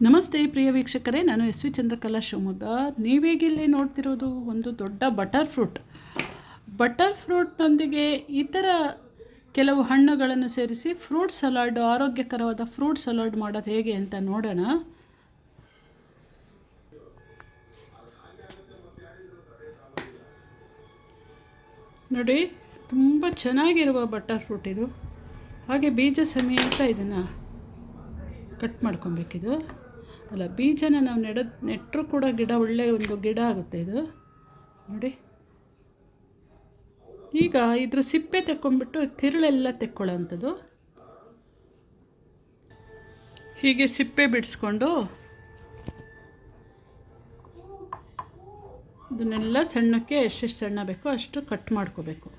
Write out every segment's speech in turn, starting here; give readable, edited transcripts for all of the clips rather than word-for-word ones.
ನಮಸ್ತೆ ಪ್ರಿಯ ವೀಕ್ಷಕರೇ, ನಾನು ಎಸ್ ವಿ ಚಂದ್ರಕಲಾ ಶಿವಮೊಗ್ಗ. ನೀವೀಗಿಲ್ಲಿ ನೋಡ್ತಿರೋದು ಒಂದು ದೊಡ್ಡ ಬಟರ್ ಫ್ರೂಟ್ನೊಂದಿಗೆ ಈ ಥರ ಕೆಲವು ಹಣ್ಣುಗಳನ್ನು ಸೇರಿಸಿ ಫ್ರೂಟ್ ಸಲಾಡ್, ಆರೋಗ್ಯಕರವಾದ ಫ್ರೂಟ್ ಸಲಾಡ್ ಮಾಡೋದು ಹೇಗೆ ಅಂತ ನೋಡೋಣ. ನೋಡಿ, ತುಂಬ ಚೆನ್ನಾಗಿರುವ ಬಟರ್ ಫ್ರೂಟ್ ಇದು. ಹಾಗೆ ಬೀಜ ಸಮೇತ ಇದನ್ನು ಕಟ್ ಮಾಡ್ಕೊಬೇಕಿದು. ಅಲ್ಲ, ಬೀಜನ ನಾವು ನೆಟ್ಟರೂ ಕೂಡ ಗಿಡ ಒಳ್ಳೆಯ ಒಂದು ಗಿಡ ಆಗುತ್ತೆ ಇದು. ನೋಡಿ, ಈಗ ಇದ್ರ ಸಿಪ್ಪೆ ತೆಕ್ಕೊಂಡ್ಬಿಟ್ಟು ತಿರುಳೆಲ್ಲ ತೆಕ್ಕೊಳ್ಳೋವಂಥದ್ದು. ಹೀಗೆ ಸಿಪ್ಪೆ ಬಿಡಿಸ್ಕೊಂಡು ಇದನ್ನೆಲ್ಲ ಸಣ್ಣಕ್ಕೆ ಎಷ್ಟೆಷ್ಟು ಸಣ್ಣ ಬೇಕೋ ಅಷ್ಟು ಕಟ್ ಮಾಡ್ಕೋಬೇಕು.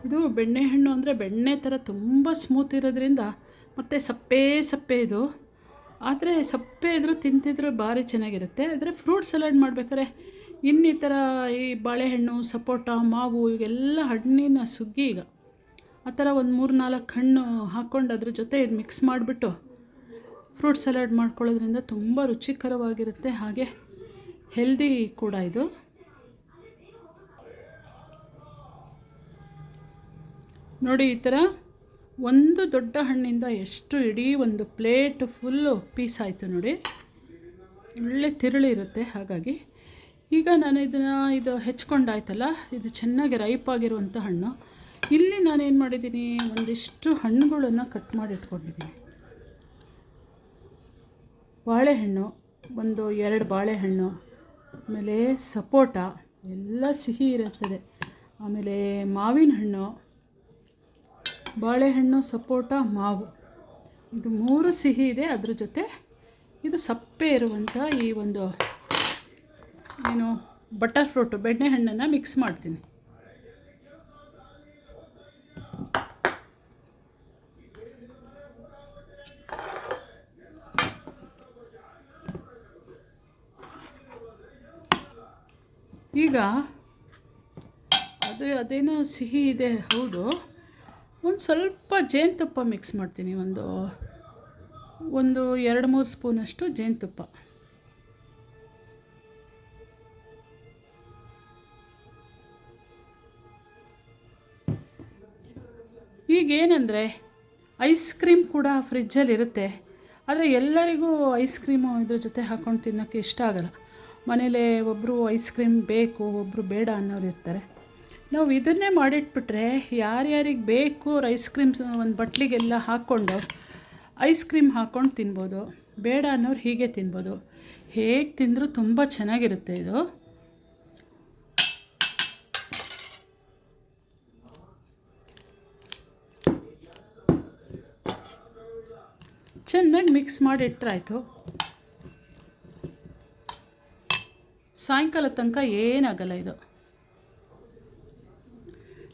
ಇದು ಬೆಣ್ಣೆಹಣ್ಣು ಅಂದರೆ ಬೆಣ್ಣೆ ಥರ ತುಂಬ ಸ್ಮೂತ್ ಇರೋದ್ರಿಂದ ಮತ್ತು ಸಪ್ಪೆ ಇದು. ಆದರೆ ಸಪ್ಪೆ ಇದ್ರೂ ತಿಂತಿದ್ರು ಭಾರಿ ಚೆನ್ನಾಗಿರುತ್ತೆ. ಆದರೆ ಫ್ರೂಟ್ ಸಲಾಡ್ ಮಾಡಬೇಕಾದ್ರೆ ಇನ್ನಿತರ ಈ ಬಾಳೆಹಣ್ಣು, ಸಪೋಟ, ಮಾವು ಇವೆಲ್ಲ ಹಣ್ಣಿನ ಸುಗ್ಗಿ ಈಗ ಆ ಥರ ಒಂದು 3-4 ಹಣ್ಣು ಹಾಕ್ಕೊಂಡು ಅದ್ರ ಜೊತೆ ಇದು ಮಿಕ್ಸ್ ಮಾಡಿಬಿಟ್ಟು ಫ್ರೂಟ್ ಸಲಾಡ್ ಮಾಡ್ಕೊಳ್ಳೋದ್ರಿಂದ ತುಂಬ ರುಚಿಕರವಾಗಿರುತ್ತೆ. ಹಾಗೆ ಹೆಲ್ದಿ ಕೂಡ ಇದು. ನೋಡಿ, ಈ ಥರ ಒಂದು ದೊಡ್ಡ ಹಣ್ಣಿಂದ ಎಷ್ಟು ಇಡೀ ಒಂದು ಪ್ಲೇಟ್ ಫುಲ್ಲು ಪೀಸ್ ಆಯಿತು. ನೋಡಿ, ಒಳ್ಳೆ ತಿರುಳಿ ಇರುತ್ತೆ. ಹಾಗಾಗಿ ಈಗ ನಾನು ಇದು ಹೆಚ್ಕೊಂಡಾಯ್ತಲ್ಲ, ಇದು ಚೆನ್ನಾಗಿ ರೈಪ್ ಆಗಿರುವಂಥ ಹಣ್ಣು. ಇಲ್ಲಿ ನಾನೇನು ಮಾಡಿದ್ದೀನಿ, ಒಂದಿಷ್ಟು ಹಣ್ಣುಗಳನ್ನು ಕಟ್ ಮಾಡಿ ಇಟ್ಕೊಂಡಿದ್ದೀನಿ. ಬಾಳೆಹಣ್ಣು, 1-2 ಬಾಳೆಹಣ್ಣು, ಆಮೇಲೆ ಸಪೋಟ ಎಲ್ಲ ಸಿಹಿ ಇರುತ್ತದೆ, ಆಮೇಲೆ ಮಾವಿನ ಹಣ್ಣು, ಬಾಳೆಹಣ್ಣು, ಸಪೋಟ, ಮಾವು, ಇದು 3 ಸಿಹಿ ಇದೆ. ಅದ್ರ ಜೊತೆ ಇದು ಸಪ್ಪೆ ಇರುವಂಥ ಈ ಒಂದು ಬಟರ್ ಫ್ರೂಟು, ಬೆಣ್ಣೆಹಣ್ಣನ್ನು ಮಿಕ್ಸ್ ಮಾಡ್ತೀನಿ. ಈಗ ಅದೇನೋ ಸಿಹಿ ಇದೆ, ಹೌದು. ಒಂದು ಸ್ವಲ್ಪ ಜೇನುತುಪ್ಪ ಮಿಕ್ಸ್ ಮಾಡ್ತೀನಿ. ಒಂದು 2-3 ಸ್ಪೂನಷ್ಟು ಜೇನುತುಪ್ಪ. ಈಗೇನೆಂದರೆ ಐಸ್ ಕ್ರೀಮ್ ಕೂಡ ಫ್ರಿಜ್ಜಲ್ಲಿರುತ್ತೆ. ಆದರೆ ಎಲ್ಲರಿಗೂ ಐಸ್ ಕ್ರೀಮು ಇದ್ರ ಜೊತೆ ಹಾಕ್ಕೊಂಡು ತಿನ್ನೋಕ್ಕೆ ಇಷ್ಟ ಆಗೋಲ್ಲ. ಮನೇಲೇ ಒಬ್ಬರು ಐಸ್ ಕ್ರೀಮ್ ಬೇಕು, ಒಬ್ಬರು ಬೇಡ ಅನ್ನೋರು ಇರ್ತಾರೆ. ನಾವು ಇದನ್ನೇ ಮಾಡಿಟ್ಬಿಟ್ರೆ ಯಾರ್ಯಾರಿಗೆ ಬೇಕು ಐಸ್ ಕ್ರೀಮ್ಸ್ ಒಂದು ಬಟ್ಲಿಗೆಲ್ಲ ಹಾಕ್ಕೊಂಡು ಐಸ್ ಕ್ರೀಮ್ ಹಾಕ್ಕೊಂಡು ತಿನ್ಬೋದು. ಬೇಡ ಅನ್ನೋರು ಹೀಗೆ ತಿನ್ಬೋದು. ಹೇಗೆ ತಿಂದರೂ ತುಂಬ ಚೆನ್ನಾಗಿರುತ್ತೆ ಇದು. ಚೆನ್ನಾಗಿ ಮಿಕ್ಸ್ ಮಾಡಿಟ್ರಾಯ್ತು. ಸಾಯಂಕಾಲ ತನಕ ಏನಾಗಲ್ಲ ಇದು.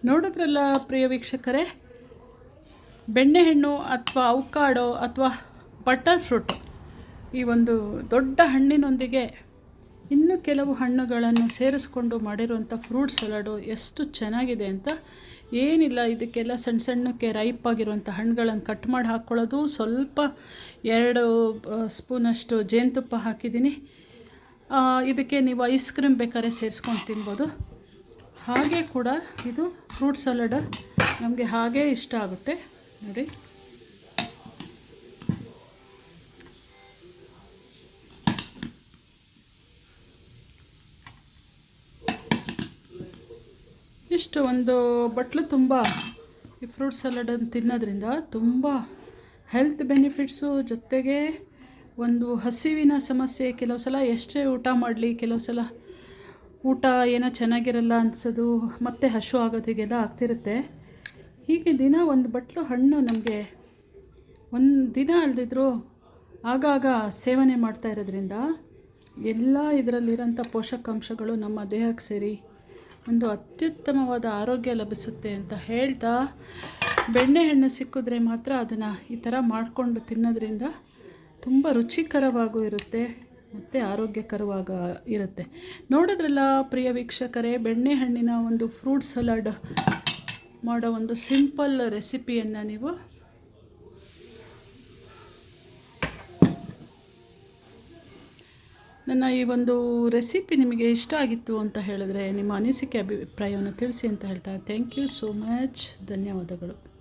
ನೋಡಿದ್ರಲ್ಲ ಪ್ರಿಯ ವೀಕ್ಷಕರೇ, ಬೆಣ್ಣೆಹಣ್ಣು ಅಥವಾ ಅವಕಾಡೋ ಅಥವಾ ಬಟರ್ ಫ್ರೂಟು, ಈ ಒಂದು ದೊಡ್ಡ ಹಣ್ಣಿನೊಂದಿಗೆ ಇನ್ನೂ ಕೆಲವು ಹಣ್ಣುಗಳನ್ನು ಸೇರಿಸ್ಕೊಂಡು ಮಾಡಿರುವಂಥ ಫ್ರೂಟ್ ಸಲಾಡು ಎಷ್ಟು ಚೆನ್ನಾಗಿದೆ ಅಂತ. ಏನಿಲ್ಲ, ಇದಕ್ಕೆಲ್ಲ ಸಣ್ಣಕ್ಕೆ ರೈಪ್ ಆಗಿರುವಂಥ ಹಣ್ಣುಗಳನ್ನು ಕಟ್ ಮಾಡಿ ಹಾಕ್ಕೊಳ್ಳೋದು. ಸ್ವಲ್ಪ 2 ಸ್ಪೂನಷ್ಟು ಜೇನುತುಪ್ಪ ಹಾಕಿದ್ದೀನಿ. ಇದಕ್ಕೆ ನೀವು ಐಸ್ ಕ್ರೀಮ್ ಬೇಕಾದ್ರೆ ಸೇರಿಸ್ಕೊಂಡು ತಿನ್ಬೋದು. ಹಾಗೆ ಕೂಡ ಇದು ಫ್ರೂಟ್ ಸಲಾಡ್ ನಮಗೆ ಹಾಗೇ ಇಷ್ಟ ಆಗುತ್ತೆ. ನೋಡಿ, ಇಷ್ಟು ಒಂದು ಬಟ್ಲು ತುಂಬ ಈ ಫ್ರೂಟ್ ಸಲಾಡನ್ನು ತಿನ್ನೋದ್ರಿಂದ ತುಂಬ ಹೆಲ್ತ್ ಬೆನಿಫಿಟ್ಸು. ಜೊತೆಗೆ ಒಂದು ಹಸಿವಿನ ಸಮಸ್ಯೆ, ಕೆಲವು ಸಲ ಎಷ್ಟೇ ಊಟ ಮಾಡಲಿ ಕೆಲವು ಸಲ ಊಟ ಏನೋ ಚೆನ್ನಾಗಿರಲ್ಲ ಅನಿಸೋದು, ಮತ್ತೆ ಹಸಿವು ಆಗೋದಿಗೆಲ್ಲ ಆಗ್ತಿರುತ್ತೆ. ಹೀಗೆ ದಿನ ಒಂದು ಬಟ್ಲು ಹಣ್ಣು ನಮಗೆ ಒಂದು ದಿನ ಅಲ್ದಿದ್ರು ಆಗಾಗ ಸೇವನೆ ಮಾಡ್ತಾ ಇರೋದ್ರಿಂದ ಎಲ್ಲ ಇದರಲ್ಲಿರೋಂಥ ಪೋಷಕಾಂಶಗಳು ನಮ್ಮ ದೇಹಕ್ಕೆ ಸೇರಿ ಒಂದು ಅತ್ಯುತ್ತಮವಾದ ಆರೋಗ್ಯ ಲಭಿಸುತ್ತೆ ಅಂತ ಹೇಳ್ತಾ, ಬೆಣ್ಣೆಹಣ್ಣು ಸಿಕ್ಕಿದ್ರೆ ಮಾತ್ರ ಅದನ್ನು ಈ ಥರ ಮಾಡಿಕೊಂಡು ತಿನ್ನೋದ್ರಿಂದ ತುಂಬ ರುಚಿಕರವಾಗೂ ಇರುತ್ತೆ ಮತ್ತು ಆರೋಗ್ಯಕರವಾಗ ಇರುತ್ತೆ. ನೋಡಿದ್ರಲ್ಲ ಪ್ರಿಯ ವೀಕ್ಷಕರೇ, ಬೆಣ್ಣೆಹಣ್ಣಿನ ಒಂದು ಫ್ರೂಟ್ ಸಲಾಡ್ ಮಾಡೋ ಒಂದು ಸಿಂಪಲ್ ರೆಸಿಪಿಯನ್ನು ನೀವು ನನ್ನ ಈ ಒಂದು ರೆಸಿಪಿ ನಿಮಗೆ ಇಷ್ಟ ಆಗಿತ್ತು ಅಂತ ಹೇಳಿದ್ರೆ ನಿಮ್ಮ ಅನಿಸಿಕೆ ಅಭಿಪ್ರಾಯವನ್ನು ತಿಳಿಸಿ ಅಂತ ಹೇಳ್ತಾ ಥ್ಯಾಂಕ್ ಯು ಸೋ ಮಚ್. ಧನ್ಯವಾದಗಳು.